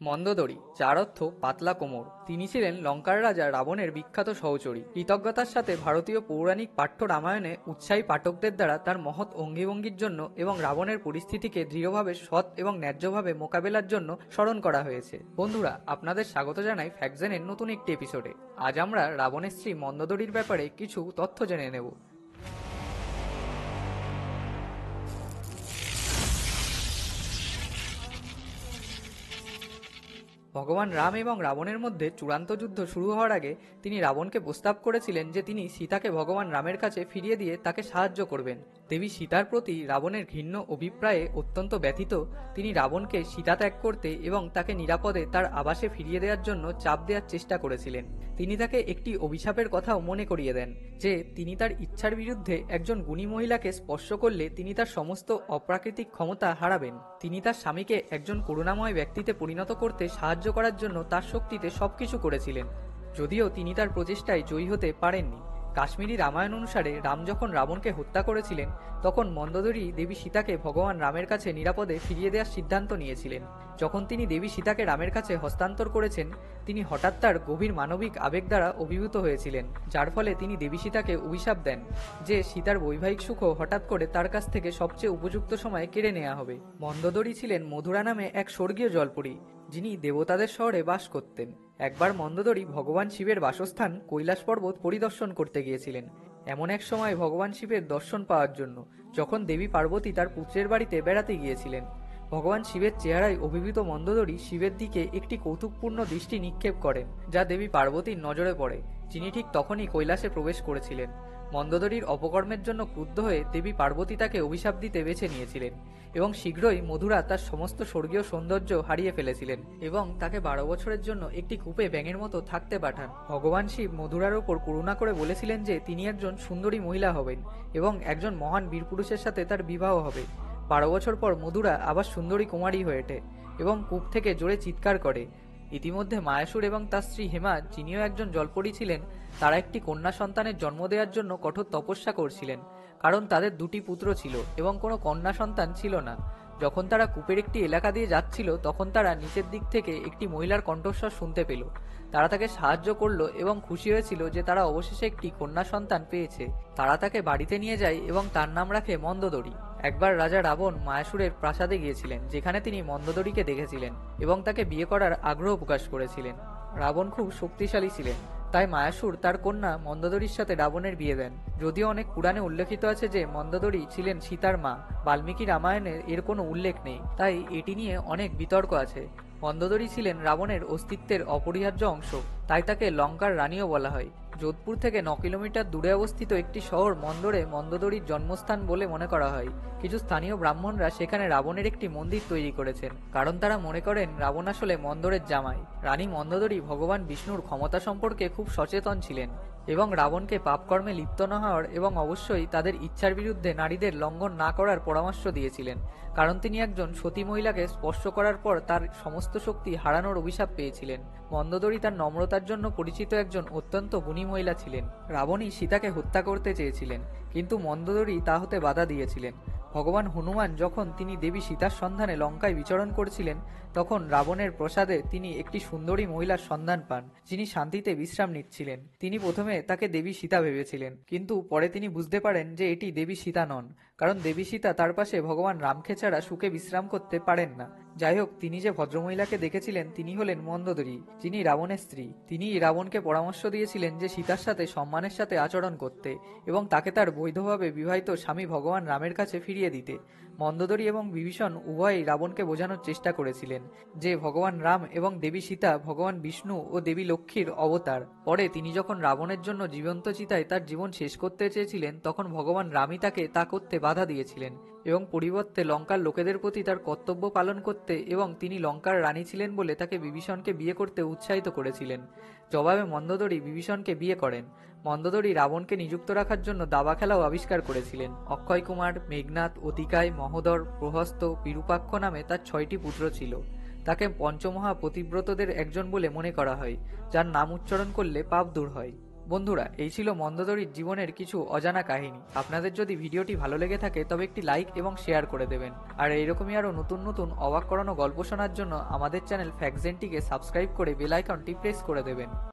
মন্দোদরী, যার অর্থ পাতলা কোমর, তিনি ছিলেন লঙ্কার রাজা রাবণের বিখ্যাত সহচরী। কৃতজ্ঞতার সাথে ভারতীয় পৌরাণিক পাঠ্য রামায়ণে উৎসাহী পাঠকদের দ্বারা তার মহৎ অঙ্গিভঙ্গির জন্য এবং রাবণের পরিস্থিতিকে দৃঢ়ভাবে সৎ এবং ন্যায্যভাবে মোকাবেলার জন্য স্মরণ করা হয়েছে। বন্ধুরা, আপনাদের স্বাগত জানাই ফ্যাক্টজেনের নতুন একটি এপিসোডে। আজ আমরা রাবণের স্ত্রী মন্দোদরীর ব্যাপারে কিছু তথ্য জেনে নেব। ভগবান রাম এবং রাবণের মধ্যে চূড়ান্ত যুদ্ধ শুরু হওয়ার আগে তিনি রাবণকে প্রস্তাব করেছিলেন যে তিনি সীতাকে ভগবান রামের কাছে ফিরিয়ে দিয়ে তাকে সাহায্য করবেন। দেবী সীতার প্রতি রাবণের ঘৃণ্য অভিপ্রায়ে অত্যন্ত ব্যথিত তিনি রাবণকে সীতা ত্যাগ করতে এবং তাকে নিরাপদে তার আবাসে ফিরিয়ে দেওয়ার জন্য চাপ দেওয়ার চেষ্টা করেছিলেন। তিনি তাকে একটি অভিশাপের কথাও মনে করিয়ে দেন যে তিনি তার ইচ্ছার বিরুদ্ধে একজন গুণী মহিলাকে স্পর্শ করলে তিনি তার সমস্ত অপ্রাকৃতিক ক্ষমতা হারাবেন। তিনি তার স্বামীকে একজন করুণাময় ব্যক্তিতে পরিণত করতে সাহায্য করার জন্য তার শক্তিতে সবকিছু করেছিলেন, যদিও তিনি তার প্রচেষ্টায় জয়ী হতে পারেননি। কাশ্মীরি রামায়ণ অনুসারে রাম যখন রাবণকে হত্যা করেছিলেন তখন মন্দোদরী দেবী সীতাকে ভগবান রামের কাছে নিরাপদে ফিরিয়ে দেওয়ার সিদ্ধান্ত নিয়েছিলেন। যখন তিনি দেবী সীতাকে রামের কাছে হস্তান্তর করেছেন তিনি হঠাৎ তার গভীর মানবিক আবেগ দ্বারা অভিভূত হয়েছিলেন, যার ফলে তিনি দেবী সীতাকে অভিশাপ দেন যে সীতার বৈবাহিক সুখও হঠাৎ করে তার কাছ থেকে সবচেয়ে উপযুক্ত সময়ে কেড়ে নেওয়া হবে। মন্দোদরী ছিলেন মধুরা নামে এক স্বর্গীয় জলপরী যিনি দেবতাদের শহরে বাস করতেন। একবার মন্দোদরী ভগবান শিবের বাসস্থান কৈলাস পর্বত পরিদর্শন করতে গিয়েছিলেন। এমন এক সময় ভগবান শিবের দর্শন পাওয়ার জন্য যখন দেবী পার্বতী তার পুত্রের বাড়িতে বেড়াতে গিয়েছিলেন। ভগবান শিবের চেহারায় অভিভূত মন্দোদরী শিবের দিকে একটি কৌতুকপূর্ণ দৃষ্টি নিক্ষেপ করেন, যা দেবী পার্বতীর নজরে পড়ে, যিনি ঠিক তখনই কৈলাসে প্রবেশ করেছিলেন। মন্দোদরীর অপকর্মের জন্য ক্রুদ্ধ হয়ে দেবী পার্বতী তাকে অভিশাপ দিতে বেছে নিয়েছিলেন এবং শীঘ্রই মধুরা তার সমস্ত স্বর্গীয় সৌন্দর্য হারিয়ে ফেলেছিলেন এবং তাকে 12 বছরের জন্য একটি কূপে ব্যাঙের মতো থাকতে পাঠান। ভগবান শিব মধুরার ওপর করুণা করে বলেছিলেন যে তিনি একজন সুন্দরী মহিলা হবেন এবং একজন মহান বীরপুরুষের সাথে তার বিবাহ হবে। 12 বছর পর মধুরা আবার সুন্দরী কুমারী হয়ে ওঠে এবং কূপ থেকে জোরে চিৎকার করে। ইতিমধ্যে মায়াসুর এবং তার স্ত্রী হেমা, যিনিও একজন জলপরী ছিলেন, তারা একটি কন্যা সন্তানের জন্ম দেওয়ার জন্য কঠোর তপস্যা করছিলেন, কারণ তাদের 2টি পুত্র ছিল এবং কোনো কন্যা সন্তান ছিল না। যখন তারা কূপের একটি এলাকা দিয়ে যাচ্ছিল তখন তারা নিচের দিক থেকে একটি মহিলার কণ্ঠস্বর শুনতে পেল। তারা তাকে সাহায্য করল এবং খুশি হয়েছিল যে তারা অবশেষে একটি কন্যা সন্তান পেয়েছে। তারা তাকে বাড়িতে নিয়ে যায় এবং তার নাম রাখে মন্দোদরী। একবার রাজা রাবণ মায়াসুরের প্রাসাদে গিয়েছিলেন, যেখানে তিনি মন্দোদরীকে দেখেছিলেন এবং তাকে বিয়ে করার আগ্রহ প্রকাশ করেছিলেন। রাবণ খুব শক্তিশালী ছিলেন, তাই মায়াসুর তার কন্যা মন্দোদরীর সাথে রাবণের বিয়ে দেন। যদিও অনেক পুরাণে উল্লেখিত আছে যে মন্দোদরী ছিলেন সীতার মা, বাল্মীকি রামায়ণে এর কোনো উল্লেখ নেই, তাই এটি নিয়ে অনেক বিতর্ক আছে। মন্দোদরী ছিলেন রাবণের অস্তিত্বের অপরিহার্য অংশ, তাই তাকে লঙ্কার রানীও বলা হয়। যোধপুর থেকে 9 কিলোমিটার দূরে অবস্থিত একটি শহর মন্দোরে মন্দোদরীর জন্মস্থান বলে মনে করা হয়। কিছু স্থানীয় ব্রাহ্মণরা সেখানে রাবণের একটি মন্দির তৈরি করেছেন, কারণ তারা মনে করেন রাবণ আসলে মন্দরের জামাই। রানী মন্দোদরী ভগবান বিষ্ণুর ক্ষমতা সম্পর্কে খুব সচেতন ছিলেন এবং রাবণকে পাপকর্মে লিপ্ত না হওয়ার এবং অবশ্যই তাদের ইচ্ছার বিরুদ্ধে নারীদের লঙ্ঘন না করার পরামর্শ দিয়েছিলেন, কারণ তিনি একজন সতী মহিলাকে স্পর্শ করার পর তার সমস্ত শক্তি হারানোর অভিশাপ পেয়েছিলেন। মন্দোদরী তার নম্রতার জন্য পরিচিত একজন অত্যন্ত গুণী মহিলা ছিলেন। রাবণই সীতাকে হত্যা করতে চেয়েছিলেন, কিন্তু মন্দোদরী তা হতে বাধা দিয়েছিলেন। ভগবান হনুমান যখন তিনি দেবী সীতার সন্ধানে লঙ্কায় বিচরণ করছিলেন তখন রাবণের প্রসাদে তিনি একটি সুন্দরী মহিলার সন্ধান পান, যিনি শান্তিতে বিশ্রাম নিচ্ছিলেন। তিনি প্রথমে তাকে দেবী সীতা ভেবেছিলেন, কিন্তু পরে তিনি বুঝতে পারেন যে এটি দেবী সীতা নন, কারণ দেবী সীতা তার পাশে ভগবান রামকে ছাড়া সুখে বিশ্রাম করতে পারেন না। যাই হোক, তিনি যে ভদ্রমহিলাকে দেখেছিলেন তিনি হলেন মন্দোদরী, যিনি রাবণের স্ত্রী। তিনি রাবণকে পরামর্শ দিয়েছিলেন যে সীতার সাথে সম্মানের সাথে আচরণ করতে এবং তাকে তার বৈধভাবে বিবাহিত স্বামী ভগবান রামের কাছে ফিরিয়ে দিতে। মন্দোদরী এবং বিভীষণ উভয়ই রাবণকে বোঝানোর চেষ্টা করেছিলেন যে ভগবান রাম এবং দেবী সীতা ভগবান বিষ্ণু ও দেবী লক্ষ্মীর অবতার। পরে তিনি যখন রাবণের জন্য জীবন্ত চিতায় তার জীবন শেষ করতে চেয়েছিলেন তখন ভগবান রামই তাকে তা করতে বাধা দিয়েছিলেন এবং পরিবর্তে লঙ্কার লোকেদের প্রতি তার কর্তব্য পালন করতে এবং তিনি লঙ্কার রানী ছিলেন বলে তাকে বিভীষণকে বিয়ে করতে উৎসাহিত করেছিলেন। জবাবে মন্দোদরী বিভীষণকে বিয়ে করেন। মন্দোদরী রাবণকে নিযুক্ত রাখার জন্য দাবা খেলাও আবিষ্কার করেছিলেন। অক্ষয় কুমার, মেঘনাদ, অতিকায়, মহোদর, প্রহস্ত, বিরূপাক্ষ নামে তার 6টি পুত্র ছিল। তাকে পঞ্চমহা পতিব্রতদের একজন বলে মনে করা হয়, যার নাম উচ্চারণ করলে পাপ দূর হয়। বন্ধুরা, এই ছিল মন্দোদরীর জীবনের কিছু অজানা কাহিনী। আপনাদের যদি ভিডিওটি ভালো লেগে থাকে তবে একটি লাইক এবং শেয়ার করে দেবেন। আর এইরকমই আরও নতুন নতুন অবাক করানো গল্প শোনার জন্য আমাদের চ্যানেল ফ্যাক্টজেনটিকে সাবস্ক্রাইব করে বেল আইকনটি প্রেস করে দেবেন।